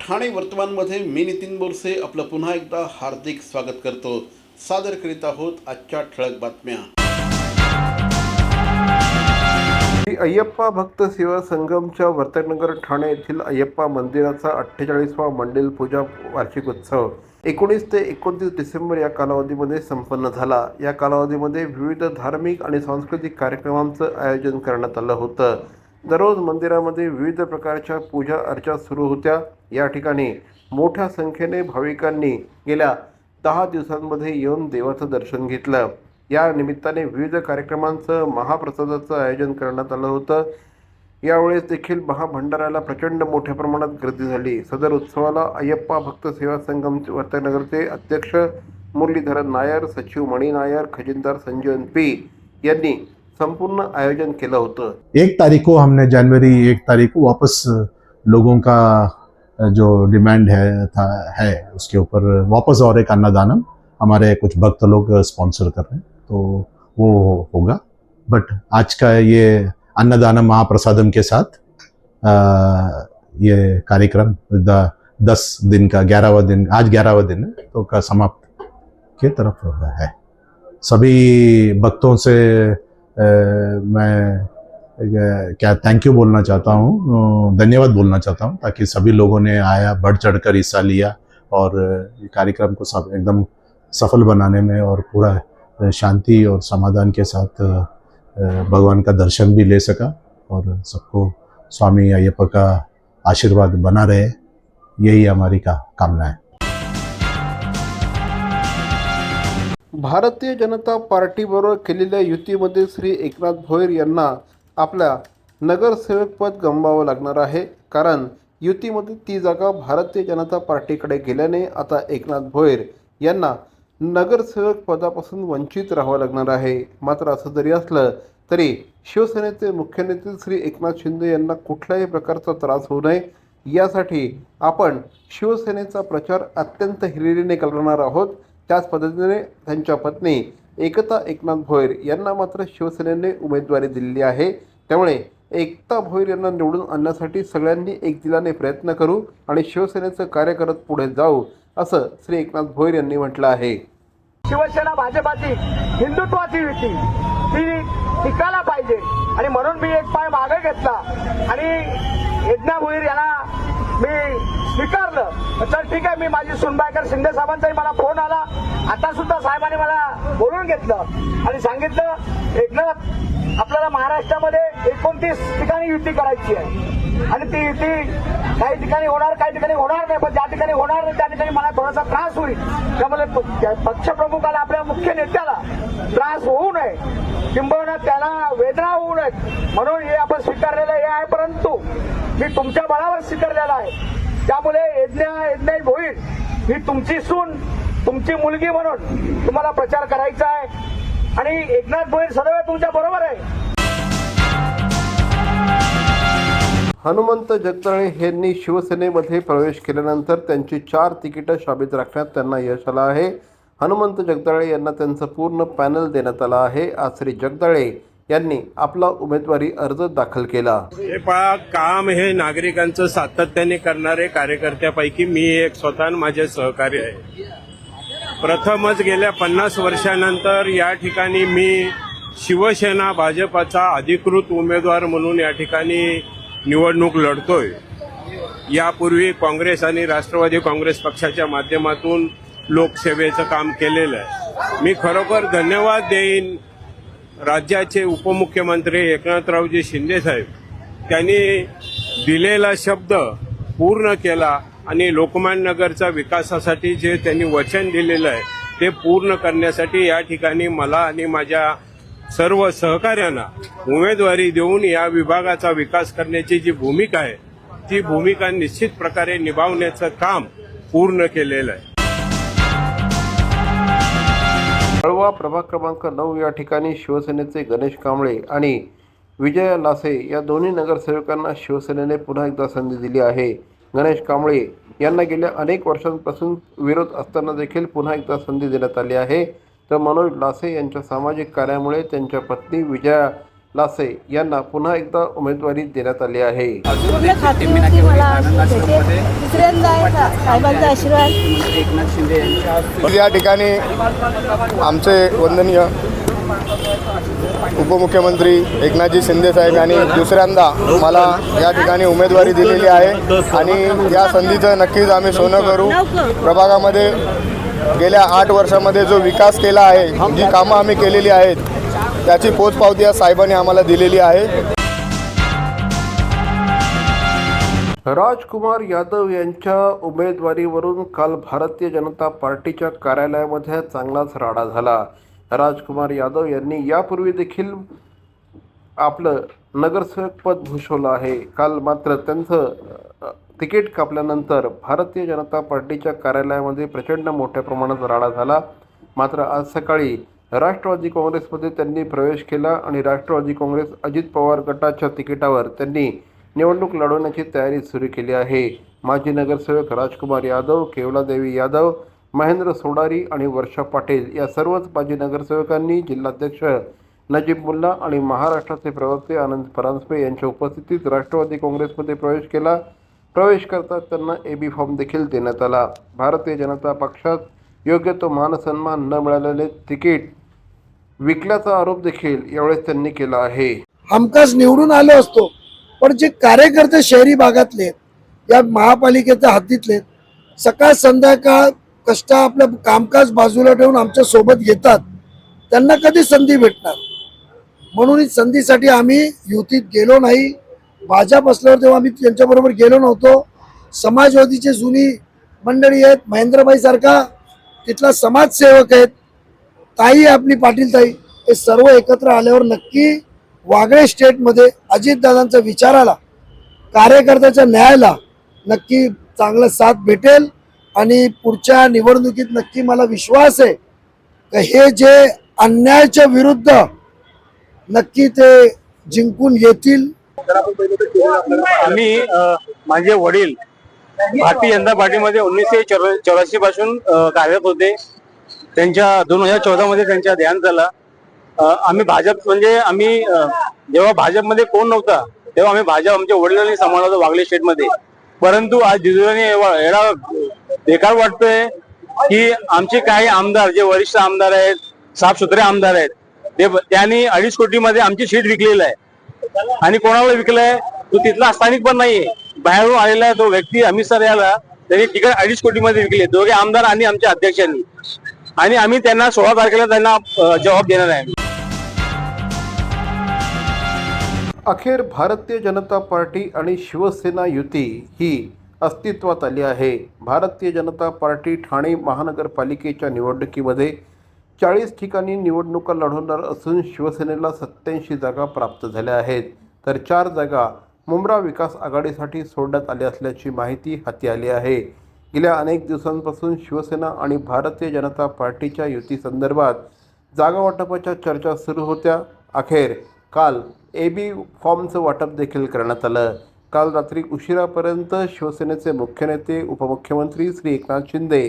ठाणे वर्तमानमध्ये मी नितीन बोरसे आपलं पुन्हा एकदा हार्दिक स्वागत करतो। सादर करीत आहोत आजच्या ठळक बातम्या। श्री अय्यप्पा भक्त सेवा संगमच्या वर्तनगर ठाणे येथील अय्यप्पा मंदिराचा 48वा मंडल पूजा वार्षिक उत्सव 19 ते 29 डिसेंबर या कालावधीमध्ये संपन्न झाला। या कालावधीमध्ये विविध धार्मिक आणि सांस्कृतिक कार्यक्रमांचं आयोजन करण्यात आलं होतं। दररोज मंदिरामध्ये विविध प्रकारच्या पूजा अर्चा सुरू होत्या। या ठिकाणी मोठ्या संख्येने भाविकांनी गेल्या 10 दिवसांमध्ये येऊन देवाचं दर्शन घेतलं। या निमित्ताने विविध कार्यक्रमांचं महाप्रसादाचं आयोजन करण्यात आलं होतं। यावेळेस देखील महाभंडाऱ्याला प्रचंड मोठ्या प्रमाणात गर्दी झाली। सदर उत्सवाला अय्यप्पा भक्त सेवा संगम वर्तनगरचे अध्यक्ष मुरलीधरन नायर, सचिव मणी नायर, खजिनदार संजय पी यांनी संपूर्ण आयोजन केलं होतं। 1 तारीख को हमने जनवरी 1 तारीख को वापस लोगों का जो डिमांड है उसके ऊपर वापस और एक अन्नदानम हमारे कुछ भक्त लोग स्पॉन्सर कर रहे हैं, तो वो होगा। बट आज का ये अन्नदानम महाप्रसादम के साथ ये कार्यक्रम 10 दिन का 11वां दिन, आज 11वां दिन है, तो का समाप्त के तरफ है। सभी भक्तों से मैं क्या थैंक यू बोलना चाहता हूँ, धन्यवाद बोलना चाहता हूँ, ताकि सभी लोगों ने आया, बढ़ चढ़कर हिस्सा लिया और ये कार्यक्रम को सब एकदम सफल बनाने में और पूरा शांति और समाधान के साथ भगवान का दर्शन भी ले सका और सबको स्वामी अय्यप्पा का आशीर्वाद बना रहे, यही हमारी कामना है। भारतीय जनता पार्टीबरोबर केलेल्या युतीमध्ये श्री एकनाथ भोईर यांना आपल्या नगरसेवक पद गमवावं लागणार आहे। कारण युतीमध्ये ती जागा भारतीय जनता पार्टीकडे गेल्याने आता एकनाथ भोईर यांना नगरसेवक पदापासून वंचित राहावं लागणार आहे। मात्र असं जरी असलं तरी शिवसेनेचे मुख्य नेते श्री एकनाथ शिंदे यांना कुठल्याही प्रकारचा त्रास होऊ नये यासाठी आपण शिवसेनेचा प्रचार अत्यंत हिरिरीने करणार आहोत। त्याच पद्धतीने त्यांच्या पत्नी एकता एकनाथ भोईर यांना मात्र शिवसेनेने उमेदवारी दिलेली आहे। त्यामुळे एकता भोईर यांना निवडून आणण्यासाठी सगळ्यांनी एकदिलाने प्रयत्न करू आणि शिवसेनेचं कार्य करत पुढे जाऊ, असं श्री एकनाथ भोईर यांनी म्हटलं आहे। शिवसेना भाजपाची हिंदुत्वाची युती ती टिकायला पाहिजे आणि म्हणून मी एक पाय मागे घेतला आणि एकनाथ भोईर यांना मी स्वीकारलं। तर ठीक आहे, मी माझी सुनबाईकर शिंदे साहेबांचाही मला फोन आला, आता सुद्धा साहेबांनी मला बोलून घेतलं आणि सांगितलं एकनाथ आपल्याला महाराष्ट्रामध्ये 29 ठिकाणी युती करायची आहे आणि ती युती काही ठिकाणी होणार, काही ठिकाणी होणार नाही, पण ज्या ठिकाणी होणार नाही त्या ठिकाणी मला थोडासा त्रास होईल। त्यामुळे पक्षप्रमुखाला, आपल्या मुख्य नेत्याला त्रास होऊ नये किंबहुना त्याला वेदना होऊ नयेत म्हणून हे आपण स्वीकारलेलं हे आहे। परंतु मी तुमच्या बळावर स्वीकारलेलं आहे। त्यामुळे यज्ञ भोईर ही तुमची सून, तुमची मुलगी म्हणून तुम्हाला प्रचार करायचा आहे आणि एकनाथ भोईर सदैव तुमच्या बरोबर आहे। हनुमंत जगदाळे यांनी शिवसेनेमध्ये प्रवेश केल्यानंतर त्यांची 4 तिकीटं शाबीत राखण्यात त्यांना यश आलं आहे। हनुमंत जगदाळे यांना त्यांचं पूर्ण पॅनल देण्यात आलं आहे। आज श्री जगदाळे यांनी आपला उमेदवारी अर्ज दाखल केला। हे पहा, काम हे नागरिकांचं सातत्याने करणारे कार्यकर्त्यापैकी मी एक स्वतः माझे सहकारी आहे। प्रथमच गेल्या 50 वर्षानंतर या ठिकाणी मी शिवसेना भाजपाचा अधिकृत उमेदवार म्हणून या ठिकाणी निवडणूक लढतोय। यापूर्वी काँग्रेस आणि राष्ट्रवादी काँग्रेस पक्षाच्या माध्यमातून लोकसेवेचं काम केलेलं आहे। मी खरोखर धन्यवाद देईन राज्याचे उपमुख्यमंत्री एकनाथरावजी शिंदे साहेब, त्यांनी दिलेला शब्द पूर्ण केला आणि लोकमान्य नगरच्या विकासासाठी जे त्यांनी वचन दिलेलं आहे ते पूर्ण करण्यासाठी या ठिकाणी मला आणि माझ्या सर्व सहकाऱ्यांना उमेदवारी देऊन या विभागाचा विकास करण्याची जी भूमिका आहे ती भूमिका निश्चित प्रकारे निभावण्याचं काम पूर्ण केलेलं आहे। कळवा प्रभाग क्रमांक 9 या ठिकाणी शिवसेनेचे गणेश कांबळे आणि विजय लासे या दोन्ही नगरसेवकांना शिवसेनेने पुन्हा एकदा संधी दिली आहे। गणेश कांबळे यांना गेल्या अनेक वर्षांपासून विरोध असताना देखील पुन्हा एकदा संधी देण्यात आली आहे। तर मनोज लासे यांच्या सामाजिक कार्यामुळे त्यांच्या पत्नी विजया लासे यांना पुन्हा एकदा उमेदवारी देण्यात आली आहे. पूर्ण खात्री होती मला भेटेल. दुसऱ्यांदा आहे का साहेबांचा आशीर्वाद. या ठिकाणी आमचे वंदनीय उपमुख्यमंत्री एकनाथजी शिंदे साहेब यांनी दुसऱ्यांदा मला या ठिकाणी उमेदवारी दिलेली आहे आणि या संधीचं नक्कीच आम्ही सोनं करू. प्रभागामध्ये गेल्या 8 वर्षामध्ये जो विकास केला आहे, जी कामं आम्ही केलेली आहेत, त्याची पोचपावती या साहेबांनी आम्हाला दिलेली आहे. राजकुमार यादव यांच्या उमेदवारीवरून काल भारतीय जनता पार्टीच्या कार्यालयामध्ये चांगलाच राडा झाला. राजकुमार यादव यांनी यापूर्वी देखील आपलं नगरसेवक पद भूषवलं आहे. काल मात्र त्यांचं तिकीट कापल्यानंतर भारतीय जनता पार्टीच्या कार्यालयामध्ये प्रचंड मोठ्या प्रमाणात राडा झाला. मात्र आज सकाळी राष्ट्रवादी काँग्रेसमध्ये त्यांनी प्रवेश केला आणि राष्ट्रवादी काँग्रेस अजित पवार गटाच्या तिकिटावर त्यांनी निवडणूक लढवण्याची तयारी सुरू केली आहे. माजी नगरसेवक राजकुमार यादव, केवलादेवी यादव, महेंद्र सोडारी आणि वर्षा पाटील या सर्वच माजी नगरसेवकांनी जिल्हाध्यक्ष नजीब मुल्ला आणि महाराष्ट्राचे प्रवक्ते आनंद परांजपे यांच्या उपस्थितीत राष्ट्रवादी काँग्रेसमध्ये प्रवेश केला. प्रवेश करताच त्यांना AB फॉर्म देखील देण्यात आला. भारतीय जनता पक्षात योग्य तो मानसन्मान न मिळालेले तिकीट विकल्याचा आरोप देखील यावेळेस त्यांनी केला आहे. हमखास निवडून आलो असतो, पण जे कार्यकर्ते शहरी भागातले या महापालिकेच्या हद्दीतले सकाळ संध्याकाळ कष्ट आपलं कामकाज बाजूला ठेवून आमच्या सोबत येतात, त्यांना कधी संधी भेटणार. म्हणून संधीसाठी आम्ही युतीत गेलो नाही. भाजप असल्यावर तेव्हा आम्ही त्यांच्याबरोबर गेलो नव्हतो. समाजवादीचे जुनी मंडळी आहेत, महेंद्रभाई सारखा तिथला समाजसेवक आहेत, ताई आपली पाटील ताई, हे सर्व एकत्र आल्यावर नक्की वागळे स्टेटमध्ये अजितदादांच्या विचाराला, कार्यकर्त्याच्या न्यायाला नक्की चांगला साथ भेटेल. आणि पुढच्या निवडणुकीत नक्की मला विश्वास आहे की हे जे अन्यायाच्या विरुद्ध नक्की ते जिंकून येतील. आम्ही माझे वडील भारतीय जनता पार्टीमध्ये 1984 पासून कार्यरत होते. त्यांच्या 2014 मध्ये त्यांचा देहांत झाला. आम्ही भाजप म्हणजे आम्ही जेव्हा भाजपमध्ये कोण नव्हता तेव्हा आम्ही भाजप आमच्या वडिलांनी सांभाळला होता वागले स्टेटमध्ये. परंतु आज जिजुराने एवढा बेकार वाटतोय की आमचे काही आमदार जे वरिष्ठ आमदार आहेत, साफसुथरे आमदार आहेत, त्यांनी 2.5 कोटीमध्ये आमची सीट विकलेली आहे. आणि कोणाला विकलंय? तो तिथला स्थानिक पण नाहीये, बाहेरून आलेला तो व्यक्ती अमित सर याला त्यांनी तिकीट 2.5 कोटीमध्ये विकले, दोघे आमदार आणि आमच्या अध्यक्षांनी. आणि आम्ही त्यांना 16 तारखेला त्यांना जबाब देणार आहे. अखेर भारतीय जनता पार्टी आणि शिवसेना युती ही अस्तित्वात आली आहे. भारतीय जनता पार्टी ठाणे महानगरपालिकेच्या निवडणुकीमध्ये 40 ठिकाणी निवडणुका लढवणार असून शिवसेनेला 87 जागा प्राप्त झाल्या आहेत, तर 4 जागा मुंब्रा विकास आघाडीसाठी सोडण्यात आल्या असल्याची माहिती हाती आली आहे. गेल्या अनेक दिवसांपासून शिवसेना आणि भारतीय जनता पार्टीच्या युतीसंदर्भात जागा वाटपाच्या चर्चा सुरू होत्या. अखेर काल AB फॉर्मचं वाटप देखील करण्यात आलं. काल रात्री उशिरापर्यंत शिवसेनेचे मुख्य नेते उपमुख्यमंत्री श्री एकनाथ शिंदे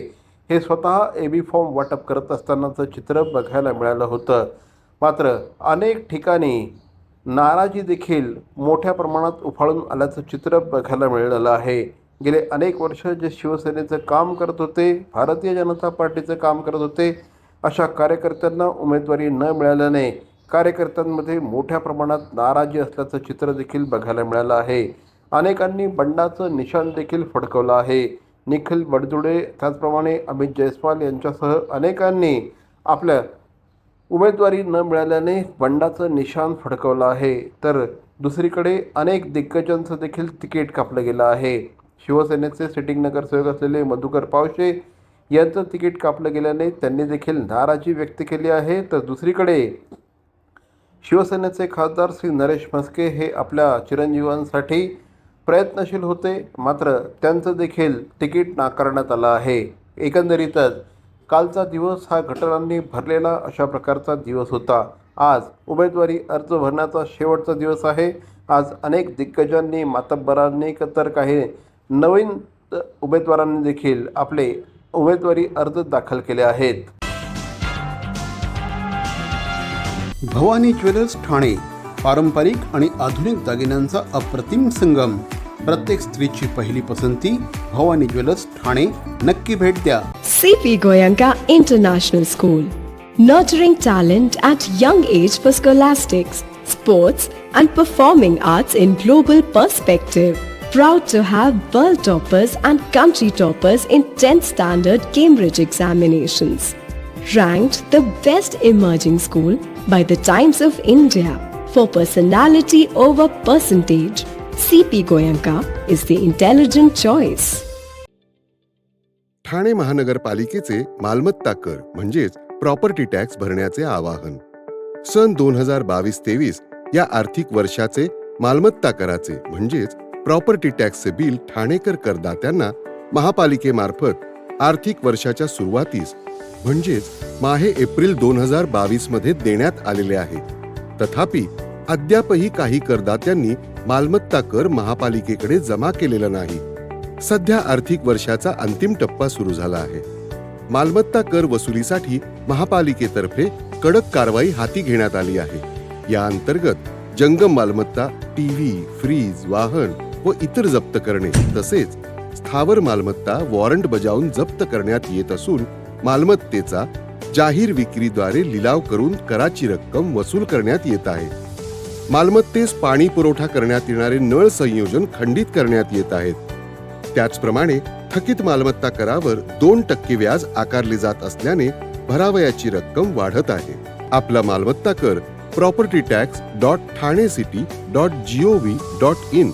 हे स्वतः AB फॉर्म वाटप करत असतानाचं चित्र बघायला मिळालं होतं. मात्र अनेक ठिकाणी नाराजी देखील मोठ्या प्रमाणात उफाळून आल्याचं चित्र बघायला मिळालं आहे. गेले अनेक वर्ष जे शिवसेनेचं काम करत होते, भारतीय जनता पार्टीचं काम करत होते, अशा कार्यकर्त्यांना उमेदवारी न मिळाल्याने कार्यकर्त्यांमध्ये मोठ्या प्रमाणात नाराजी असल्याचं चित्र देखील बघायला मिळालं आहे. अनेकांनी बंडाचं निशाण देखील फडकवलं आहे. निखिल बडजुडे, त्याचप्रमाणे अमित जयस्वाल यांच्यासह अनेकांनी आपल्या उमेदवारी न मिळाल्याने बंडाचं निशाण फडकवलं आहे. तर दुसरीकडे अनेक दिग्गजांचं देखील तिकीट कापलं गेलं आहे. शिवसेनेचे सिटिंग नगरसेवक असलेले मधुकर पावशे यांचं तिकीट कापलं गेल्याने त्यांनी देखील नाराजी व्यक्त केली आहे. तर दुसरीकडे शिवसेनेचे खासदार श्री नरेश म्हस्के हे आपल्या चिरंजीवांसाठी प्रयत्नशील होते, मात्र त्यांचं देखील तिकीट नाकारण्यात आलं आहे. एकंदरीतच कालचा दिवस हा घटनांनी भरलेला अशा प्रकारचा दिवस होता. आज उमेदवारी अर्ज भरण्याचा शेवटचा दिवस आहे. आज अनेक दिग्गजांनी, मातब्बरांनी तर काही नवीन उमेदवारांनी देखील आपले उमेदवारी अर्ज दाखल केले आहेत. भवानी ज्वेलर्स ठाणे पारंपरिक आणि आधुनिक दागिन्यांचा अप्रतिम संगम. प्रत्येक स्त्रीची पहिली पसंती भवानी ज्वेलर्स ठाणे. नक्की भेट द्या. CP Goenka International School, nurturing talent at young age for scholastics, sports and performing arts in global perspective. Proud to have world toppers and country toppers in 10th standard Cambridge examinations. Ranked the best emerging school by the Times of India for personality over percentage. CP Goenka is the intelligent choice. Thane महानगरपालिकेचे मालमत्ता कर म्हणजेच property tax भरण्याचे आवाहन. सन 2022-23 या आर्थिक वर्षाचे मालमत्ता कराचे म्हणजेच प्रॉपर्टी टॅक्सचे बिल ठाणेकर करदात्यांना महापालिकेमार्फत आर्थिक वर्षाच्या सुरुवातीस म्हणजेच माहे एप्रिल 2022 मध्ये देण्यात आलेले आहे. तथापि अद्यापही काही करदात्यांनी मालमत्ता कर महापालिकेकडे जमा केलेला नाही. सध्या आर्थिक वर्षाचा अंतिम टप्पा सुरू झाला आहे. मालमत्ता कर वसुलीसाठी महापालिकेतर्फे कडक कारवाई हाती घेण्यात आली आहे. या अंतर्गत जंगम मालमत्ता, टीव्ही, फ्रीज, वाहन व इतर जप्त करणे तसेच स्थावर मालमत्ता वॉरंट बजावून जप्त करण्यात येत असून मालमत्तेचा जाहीर विक्रीद्वारे लिलाव करून कराची रक्कम वसूल करण्यात येत आहे. मालमत्तेस पाणी पुरवठा करण्यात येणारे नळ संयोजन खंडित करण्यात येत आहेत. त्याचप्रमाणे थकीत मालमत्ता करावर 2% व्याज आकारले जात असल्याने भरावयाची रक्कम वाढत आहे. आपला मालमत्ता कर propertytax.thanecity.gov.in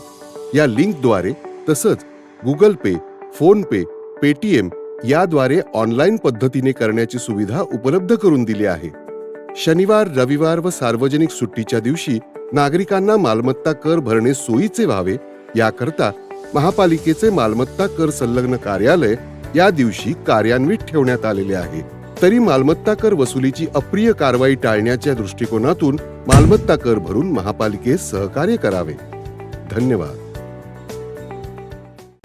या लिंकद्वारे तसंच गुगल पे, फोन पे, पेटीएम याद्वारे ऑनलाईन पद्धतीने करण्याची सुविधा उपलब्ध करून दिली आहे. शनिवार, रविवार व सार्वजनिक सुट्टीच्या दिवशी नागरिकांना मालमत्ता कर भरणे सोयीचे व्हावे याकरता महापालिकेचे मालमत्ता कर संलग्न कार्यालय या दिवशी कार्यान्वित ठेवण्यात आलेले आहे. तरी मालमत्ता कर वसुलीची अप्रिय कारवाई टाळण्याच्या दृष्टिकोनातून मालमत्ता कर भरून महापालिकेस सहकार्य करावे. धन्यवाद.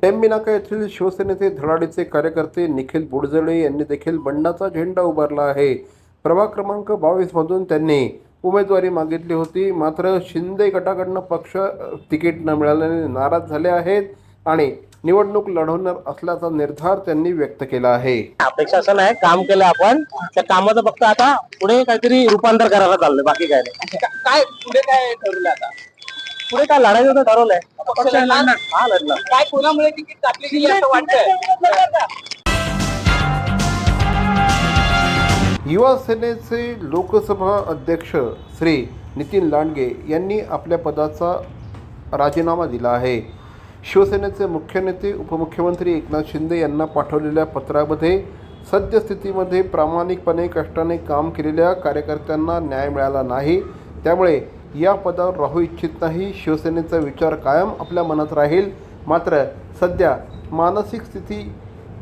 टेंबिनाका येथील शिवसेनेचे धडाडीचे कार्यकर्ते निखिल बुडजळे यांनी देखील बंडाचा झेंडा उभारला आहे. प्रभाग क्रमांक 22 मधून त्यांनी उमेदवारी मागितली होती. मात्र शिंदे गटाकडनं पक्ष तिकीट न मिळाल्याने नाराज झाले आहेत आणि निवडणूक लढवणार असल्याचा निर्धार त्यांनी व्यक्त केला आहे. अपेक्षा असं नाही, काम केलं आपण, त्या कामाचं फक्त आता पुढे काहीतरी रूपांतर करायला चाललंय, बाकी काय नाही. काय पुढे काय ठरवलं आता? पुढे काय लढायचं होतं ठरवलंय. हा लढला. काय कोणामुळे तिकीट कापली गेली असं वाटतंय? युवा सेनेचे लोकसभा अध्यक्ष श्री नितीन लांडगे यांनी आपल्या पदाचा राजीनामा दिला आहे. शिवसेनेचे मुख्य नेते उपमुख्यमंत्री एकनाथ शिंदे यांना पाठवलेल्या पत्रामध्ये सद्यस्थितीमध्ये प्रामाणिकपणे कष्टाने काम केलेल्या कार्यकर्त्यांना न्याय मिळाला नाही, त्यामुळे या पदावर राहू इच्छित नाही. शिवसेनेचा विचार कायम आपल्या मनात राहील, मात्र सध्या मानसिक स्थिती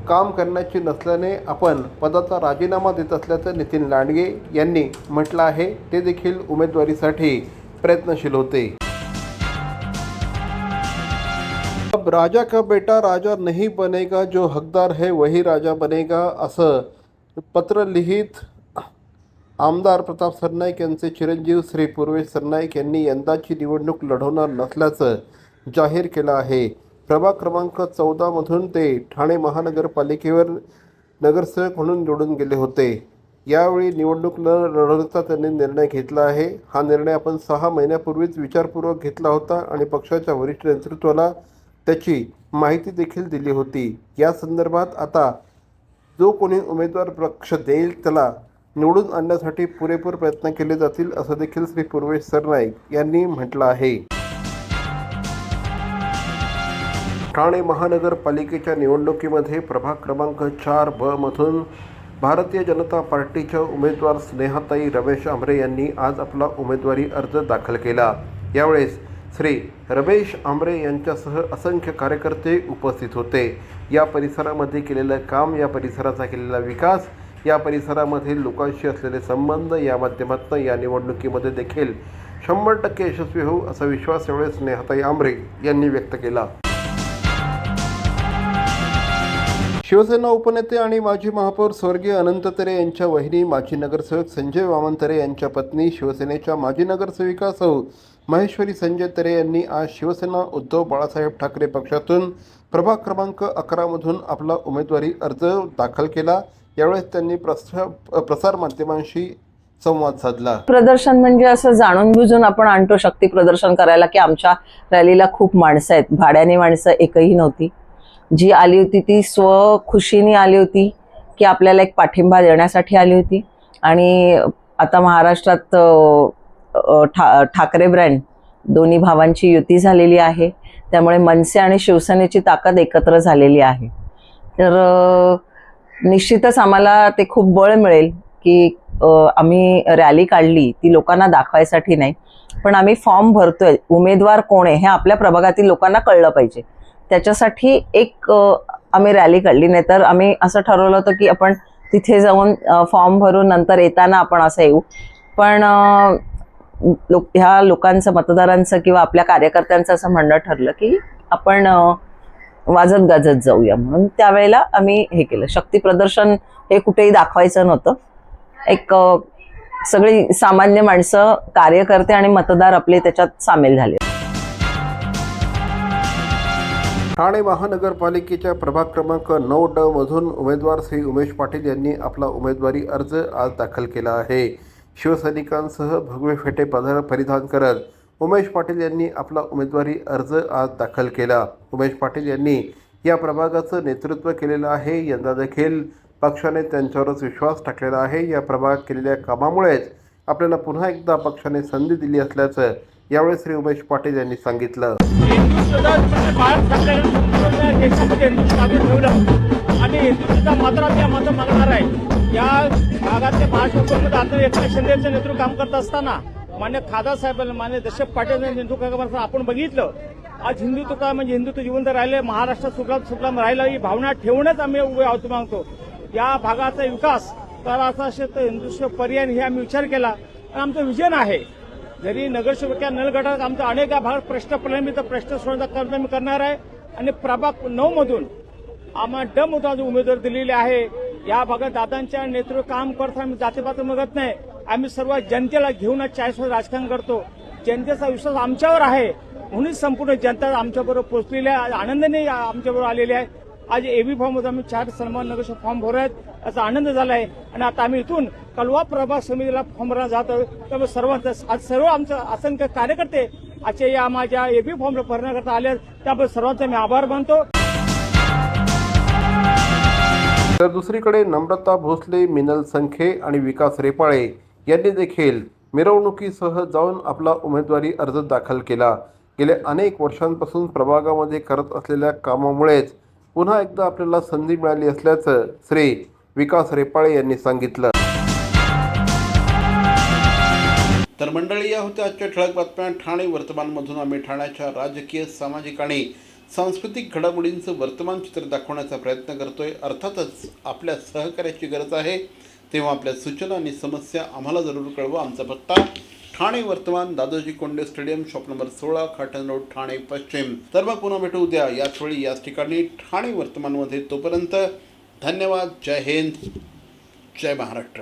काम करण्याची नसल्याने आपण पदाचा राजीनामा देत असल्याचं नितीन लांडगे यांनी म्हटलं आहे. ते देखील उमेदवारीसाठी प्रयत्नशील होते. अब राजा का बेटा राजा नहीं बनेगा, जो हकदार है वही राजा बनेगा, असं पत्र लिहित आमदार प्रताप सरनाईक यांचे चिरंजीव श्री पूर्वेश सरनाईक यांनी यंदाची निवडणूक लढवणार नसल्याचं जाहीर केलं आहे. प्रभाग क्रमांक 14 मधून ते ठाणे महानगरपालिकेवर नगरसेवक म्हणून निवडून गेले होते. यावेळी निवडणूक न लढवण्याचा त्यांनी निर्णय घेतला आहे. हा निर्णय आपण 6 महिन्यापूर्वीच विचारपूर्वक घेतला होता आणि पक्षाच्या वरिष्ठ नेतृत्वाला त्याची माहिती देखील दिली होती. या संदर्भात आता जो कोणी उमेदवार पक्ष देईल त्याला निवडून आणण्यासाठी पुरेपूर प्रयत्न केले जातील, असं देखील श्री पूर्वेश सरनाईक यांनी म्हटलं आहे. ठाणे महानगरपालिकेच्या निवडणुकीमध्ये प्रभाग क्रमांक 4B मधून भारतीय जनता पार्टीच्या उमेदवार स्नेहाताई रमेश आंबरे यांनी आज आपला उमेदवारी अर्ज दाखल केला. यावेळेस श्री रमेश आंबरे यांच्यासह असंख्य कार्यकर्ते उपस्थित होते. या परिसरामध्ये केलेलं काम, या परिसराचा केलेला विकास, या परिसरामधील लोकांशी असलेले संबंध या माध्यमातून या निवडणुकीमध्ये देखील 100% यशस्वी होऊ असा विश्वास यावेळी स्नेहाताई आंबरे यांनी व्यक्त केला. शिवसेना उपनेते आणि माजी महापौर स्वर्गीय अनंत तरे यांच्या वहिनी माजी नगरसेवक संजय वामन तरे यांच्या पत्नी शिवसेनेच्या माजी नगरसेविका सौ महेश्वरी संजय तरे यांनी आज शिवसेना उद्धव बाळासाहेब ठाकरे पक्षातून प्रभाग क्रमांक 11 मधून आपला उमेदवारी अर्ज दाखल केला। यावेळेस त्यांनी प्रसारमाध्यमांशी संवाद साधला। प्रदर्शन म्हणजे असं जाणून बुजून आपण आणतो शक्ती प्रदर्शन करायला की आमच्या रॅलीला खूप माणसं आहेत, भाड्याने माणसं एकही नव्हती। जी आली होती ती स्वखुशीने आली होती की आपल्याला एक पाठिंबा देण्यासाठी आली होती। आणि आता महाराष्ट्रात ठाकरे ब्रँड दोन्ही भावांची युती झालेली आहे, त्यामुळे मनसे आणि शिवसेनेची ताकद एकत्र झालेली आहे। तर निश्चितच आम्हाला ते खूप बळ मिळेल की आम्ही रॅली काढली ती लोकांना दाखवायसाठी नाही, पण आम्ही फॉर्म भरतोय, उमेदवार कोण आहे हे आपल्या प्रभागातील लोकांना कळलं पाहिजे, त्याच्यासाठी एक आम्ही रॅली काढली। नाही तर आम्ही असं ठरवलं होतं की आपण तिथे जाऊन फॉर्म भरून नंतर येताना आपण असं येऊ, पण ह्या लोकांचं, मतदारांचं किंवा आपल्या कार्यकर्त्यांचं असं म्हणणं ठरलं की आपण वाजत गाजत जाऊया, म्हणून त्यावेळेला आम्ही हे केलं। शक्ती प्रदर्शन हे कुठेही दाखवायचं नव्हतं, एक सगळी सामान्य माणसं, कार्यकर्ते आणि मतदार आपले त्याच्यात सामील झाले। ठाणे महानगरपालिकेच्या प्रभाग क्रमांक 9D मधून उमेदवार श्री उमेश पाटील यांनी आपला उमेदवारी अर्ज आज दाखल केला आहे। शिवसैनिकांसह भगवे फेटे परिधान करत उमेश पाटील यांनी आपला उमेदवारी अर्ज आज दाखल केला। उमेश पाटील यांनी या प्रभागाचं नेतृत्व केलेलं आहे। यंदा देखील पक्षाने त्यांच्यावरच विश्वास टाकलेला आहे। या प्रभागात केलेल्या कामामुळेच आपल्याला पुन्हा एकदा पक्षाने संधी दिली असल्याचं यावेळी श्री उमेश पाटील यांनी सांगितलं। आणि हिंदुत्वाचा मात्र आम्ही मतं मागणार आहे। या भागातल्या महाराष्ट्रामध्ये आता एकनाथ शिंदेचं नेतृत्व काम करत असताना मान्य खासदार साहेब, मान्य दशरथ पाटील यांच्या नेतृत्वात आपण बघितलं आज हिंदुत्व का म्हणजे हिंदुत्व जिवंत राहिले, महाराष्ट्रात सुखलाम राहिलं ही भावना ठेवूनच आम्ही उभे आहोत मागतो। या भागाचा विकास करायचा असेल तर हिंदुत्व पर्याय हे आम्ही विचार केला आणि आमचं विजन आहे। जरी नगरसेवक नलगटात आमचा अनेक भागात प्रश्न प्रलंबित, तर प्रश्न सोडवण्याचा कर्म मी करणार आहे। आणि प्रभाग 9 मधून आम्हाला ड मतांची उमेदवारी दिलेली आहे। या भागात दादांच्या नेतृत्व काम करताना आम्ही जातीपात बघत नाही, आम्ही सर्व जनतेला घेऊन 40 वर्ष राजकारण करतो। जनतेचा विश्वास आमच्यावर आहे म्हणून संपूर्ण जनता आमच्याबरोबर पोहोचलेली आहे, आनंदाने आमच्याबरोबर आलेली आहे। आज एबी फॉर्म मध्ये आम्ही 4 सन्मान नगर फॉर्म भरत आहेत, याचा आनंद झाला आहे। आणि आता आम्ही इथून कलवा प्रभाग समितीला फॉर्म भरायला जात आहोत। त्यामुळे सर्वांचं आज सर्व आमचं असंख्य कार्यकर्ते आजच्या या माझ्या एबी फॉर्मला भरण्याकरता आले, त्यामुळे सर्वांचा मी आभार मानतो। तर दुसरीकडे नम्रता भोसले, मिनल संखे आणि विकास रेपाळे यांनी देखील मिरवणुकीसह जाऊन आपला उमेदवारी अर्ज दाखल केला। गेल्या अनेक वर्षांपासून प्रभागामध्ये करत असलेल्या कामामुळेच पुन्हा एकदा आपल्याला संधी मिळाली असल्याचं श्री विकास रेपाळे यांनी सांगितलं। तर मंडळी, या होत्या आजच्या ठळक बातम्या ठाणे वर्तमानमधून। आम्ही ठाण्याच्या राजकीय, सामाजिक आणि सांस्कृतिक घडामोडींचं वर्तमान चित्र दाखवण्याचा प्रयत्न करतोय। अर्थातच आपल्या सहकार्याची गरज आहे, तेव्हा आपल्या सूचना आणि समस्या आम्हाला जरूर कळवा। आमचा पत्ता ठाणे वर्तमान, Dadoji Konde stadium, shop number 16, Khatan road, Thane पश्चिम। तर मग पुन्हा भेटू उद्या याच वेळी याच ठिकाणी ठाणे वर्तमानमध्ये। तोपर्यंत धन्यवाद। जय हिंद, जय महाराष्ट्र।